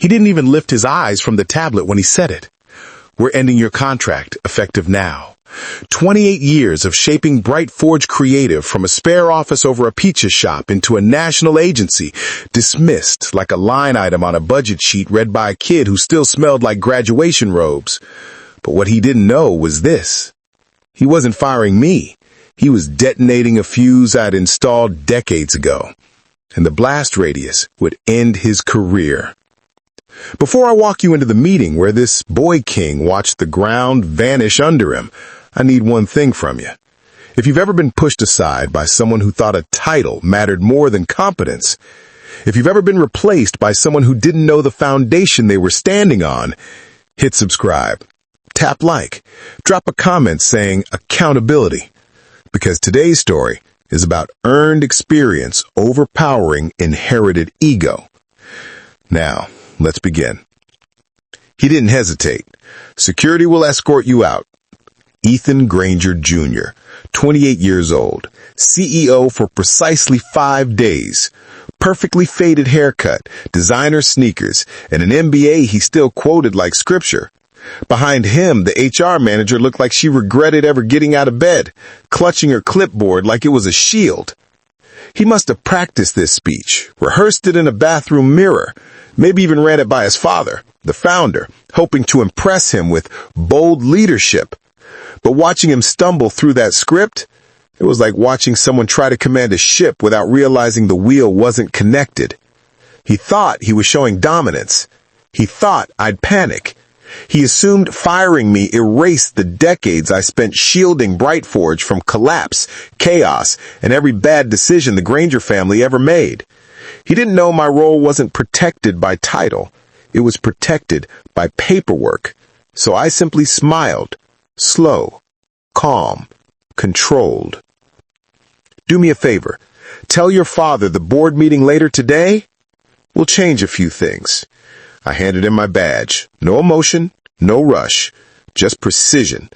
He didn't even lift his eyes from the tablet when he said it. We're ending your contract, effective now. 28 years of shaping Bright Forge Creative from a spare office over a pizza shop into a national agency, dismissed like a line item on a budget sheet read by a kid who still smelled like graduation robes. But what he didn't know was this. He wasn't firing me. He was detonating a fuse I'd installed decades ago. And the blast radius would end his career. Before I walk you into the meeting where this boy king watched the ground vanish under him, I need one thing from you. If you've ever been pushed aside by someone who thought a title mattered more than competence, if you've ever been replaced by someone who didn't know the foundation they were standing on, hit subscribe, tap like, drop a comment saying accountability, because today's story is about earned experience overpowering inherited ego. Now, let's begin. He didn't hesitate. Security will escort you out. Ethan Granger Jr., 28 years old, CEO for precisely 5 days, perfectly faded haircut, designer sneakers, and an MBA he still quoted like scripture. Behind him, the HR manager looked like she regretted ever getting out of bed, clutching her clipboard like it was a shield. He must have practiced this speech, rehearsed it in a bathroom mirror, maybe even ran it by his father, the founder, hoping to impress him with bold leadership. But watching him stumble through that script, it was like watching someone try to command a ship without realizing the wheel wasn't connected. He thought he was showing dominance. He thought I'd panic. He assumed firing me erased the decades I spent shielding Brightforge from collapse, chaos, and every bad decision the Granger family ever made. He didn't know my role wasn't protected by title. It was protected by paperwork. So I simply smiled, slow, calm, controlled. Do me a favor. Tell your father the board meeting later today will change a few things. I handed him my badge. No emotion, no rush, just precision.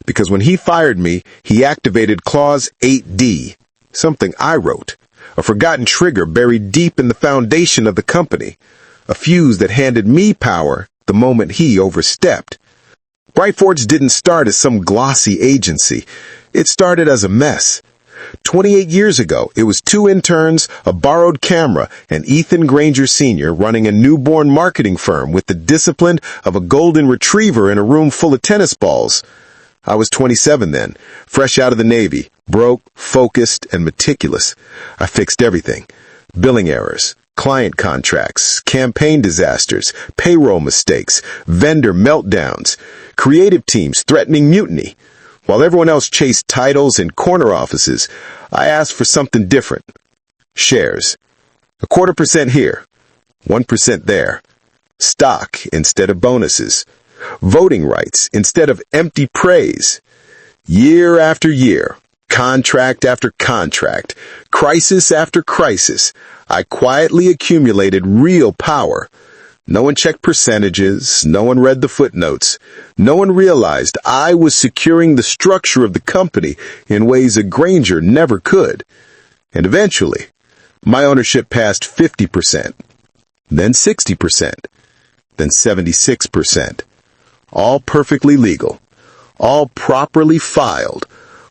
Because when he fired me, he activated Clause 8D, something I wrote, a forgotten trigger buried deep in the foundation of the company, a fuse that handed me power the moment he overstepped. Brightforge didn't start as some glossy agency. It started as a mess. 28 years ago, it was 2 interns, a borrowed camera, and Ethan Granger Sr. running a newborn marketing firm with the discipline of a golden retriever in a room full of tennis balls. I was 27 then, fresh out of the Navy, broke, focused, and meticulous. I fixed everything. Billing errors, client contracts, campaign disasters, payroll mistakes, vendor meltdowns, creative teams threatening mutiny. While everyone else chased titles and corner offices, I asked for something different. Shares. 0.25% here, 1% there. Stock instead of bonuses. Voting rights instead of empty praise. Year after year, contract after contract, crisis after crisis, I quietly accumulated real power. No one checked percentages, no one read the footnotes, no one realized I was securing the structure of the company in ways a Granger never could. And eventually, my ownership passed 50%, then 60%, then 76%. All perfectly legal, all properly filed,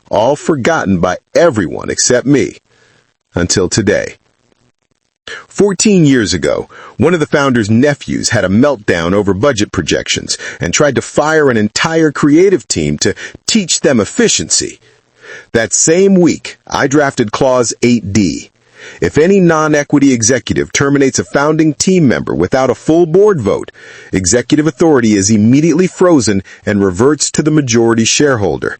all forgotten by everyone except me, until today. 14 years ago, one of the founder's nephews had a meltdown over budget projections and tried to fire an entire creative team to teach them efficiency. That same week, I drafted Clause 8D. If any non-equity executive terminates a founding team member without a full board vote, executive authority is immediately frozen and reverts to the majority shareholder.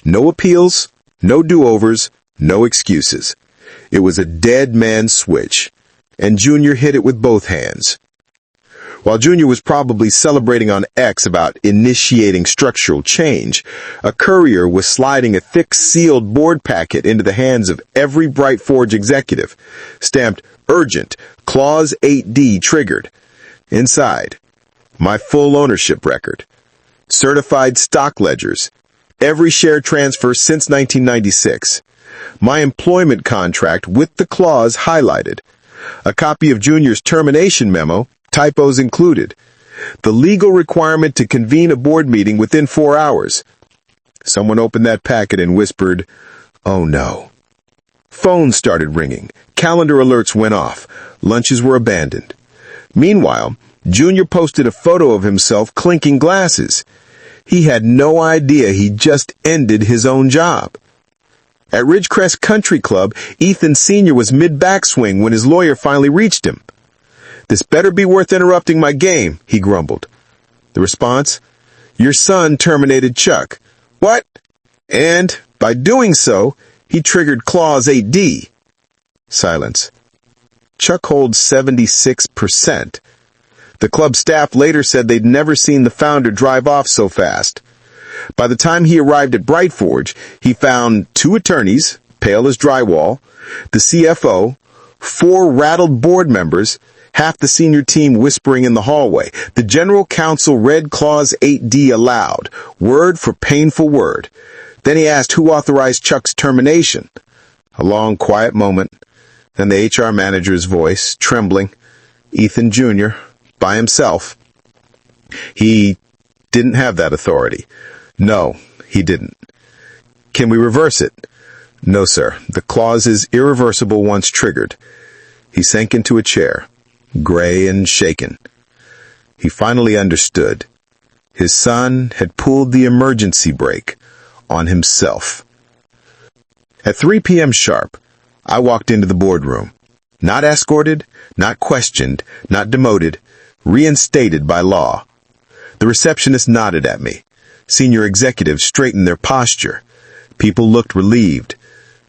No appeals, no do-overs, no excuses. It was a dead man switch. And Junior hit it with both hands. While Junior was probably celebrating on X about initiating structural change, a courier was sliding a thick sealed board packet into the hands of every Brightforge executive, stamped Urgent, Clause 8D triggered. Inside, my full ownership record, certified stock ledgers, every share transfer since 1996, my employment contract with the clause highlighted, a copy of Junior's termination memo, typos included. The legal requirement to convene a board meeting within 4 hours. Someone opened that packet and whispered, "Oh no." Phones started ringing. Calendar alerts went off. Lunches were abandoned. Meanwhile, Junior posted a photo of himself clinking glasses. He had no idea he just ended his own job. At Ridgecrest Country Club, Ethan Sr. was mid-backswing when his lawyer finally reached him. "This better be worth interrupting my game," he grumbled. The response? "Your son terminated Chuck." "What?" And, by doing so, he triggered Clause 8D. Silence. Chuck holds 76%. The club staff later said they'd never seen the founder drive off so fast. By the time he arrived at Bright Forge, he found 2 attorneys, pale as drywall, the CFO, 4 rattled board members, half the senior team whispering in the hallway. The general counsel read Clause 8D aloud, word for painful word. Then he asked who authorized Chuck's termination. A long, quiet moment. Then the HR manager's voice, trembling. Ethan Jr., by himself. He didn't have that authority. No, he didn't. "Can we reverse it?" "No, sir. The clause is irreversible once triggered." He sank into a chair, gray and shaken. He finally understood. His son had pulled the emergency brake on himself. At 3 p.m. sharp, I walked into the boardroom. Not escorted, not questioned, not demoted, reinstated by law. The receptionist nodded at me. Senior executives straightened their posture. People looked relieved.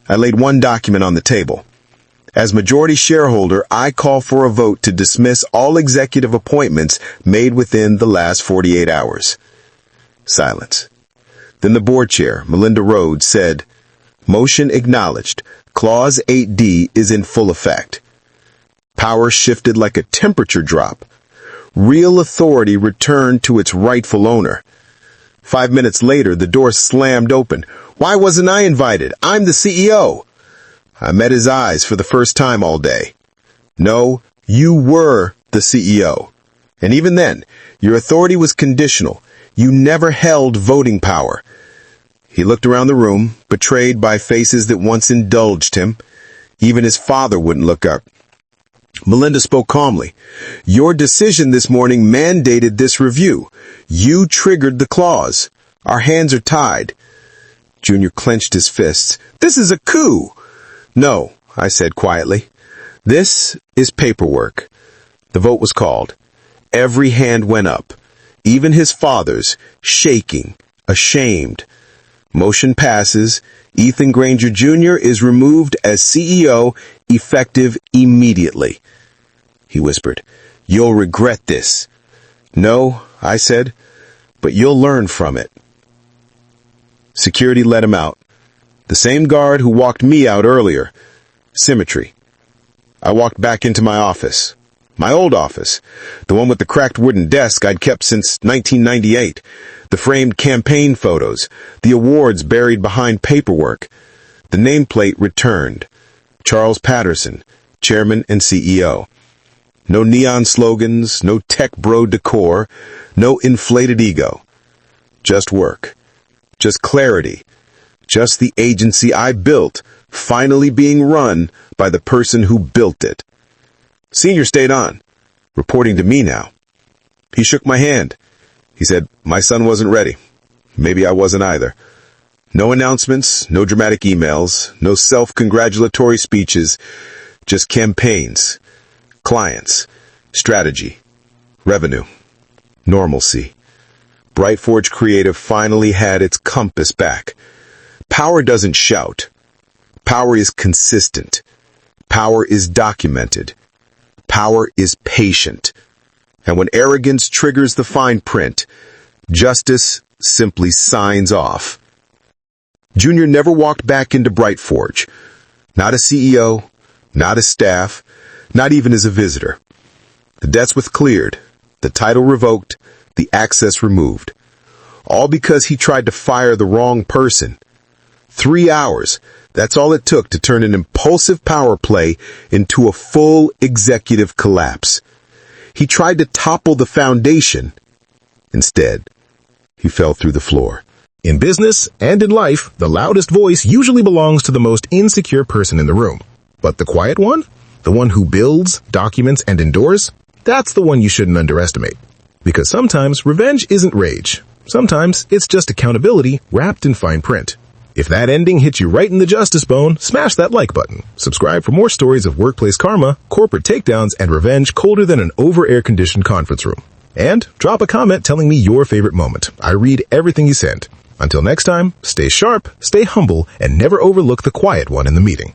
I laid one document on the table. As majority shareholder, I call for a vote to dismiss all executive appointments made within the last 48 hours. Silence. Then the board chair, Melinda Rhodes, said, "Motion acknowledged. Clause 8D is in full effect." Power shifted like a temperature drop. Real authority returned to its rightful owner. 5 minutes later, the door slammed open. "Why wasn't I invited? I'm the CEO." I met his eyes for the first time all day. "No, you were the CEO. And even then, your authority was conditional. You never held voting power." He looked around the room, betrayed by faces that once indulged him. Even his father wouldn't look up. Melinda spoke calmly. "Your decision this morning mandated this review. You triggered the clause. Our hands are tied." Junior clenched his fists. "This is a coup." "No," I said quietly. "This is paperwork." The vote was called. Every hand went up, even his father's, shaking, ashamed. Motion passes. Ethan Granger Jr. is removed as CEO, effective immediately. He whispered, "You'll regret this." "No," I said, "but you'll learn from it." Security let him out. The same guard who walked me out earlier. Symmetry. I walked back into my office. My old office. The one with the cracked wooden desk I'd kept since 1998. The framed campaign photos. The awards buried behind paperwork. The nameplate returned. Charles Patterson, Chairman and CEO. No neon slogans, no tech bro decor, no inflated ego. Just work. Just clarity. Just the agency I built, finally being run by the person who built it. Senior stayed on, reporting to me now. He shook my hand. He said, "My son wasn't ready. Maybe I wasn't either." No announcements, no dramatic emails, no self-congratulatory speeches, just campaigns, clients, strategy, revenue, normalcy. Bright Forge Creative finally had its compass back. Power doesn't shout. Power is consistent. Power is documented. Power is patient. And when arrogance triggers the fine print, justice simply signs off. Junior never walked back into Bright Forge. Not as CEO, not as staff, not even as a visitor. The debts were cleared, the title revoked, the access removed. All because he tried to fire the wrong person. 3 hours, that's all it took to turn an impulsive power play into a full executive collapse. He tried to topple the foundation. Instead, he fell through the floor. In business and in life, the loudest voice usually belongs to the most insecure person in the room. But the quiet one? The one who builds, documents, and endures? That's the one you shouldn't underestimate. Because sometimes revenge isn't rage. Sometimes it's just accountability wrapped in fine print. If that ending hit you right in the justice bone, smash that like button. Subscribe for more stories of workplace karma, corporate takedowns, and revenge colder than an over-air-conditioned conference room. And drop a comment telling me your favorite moment. I read everything you send. Until next time, stay sharp, stay humble, and never overlook the quiet one in the meeting.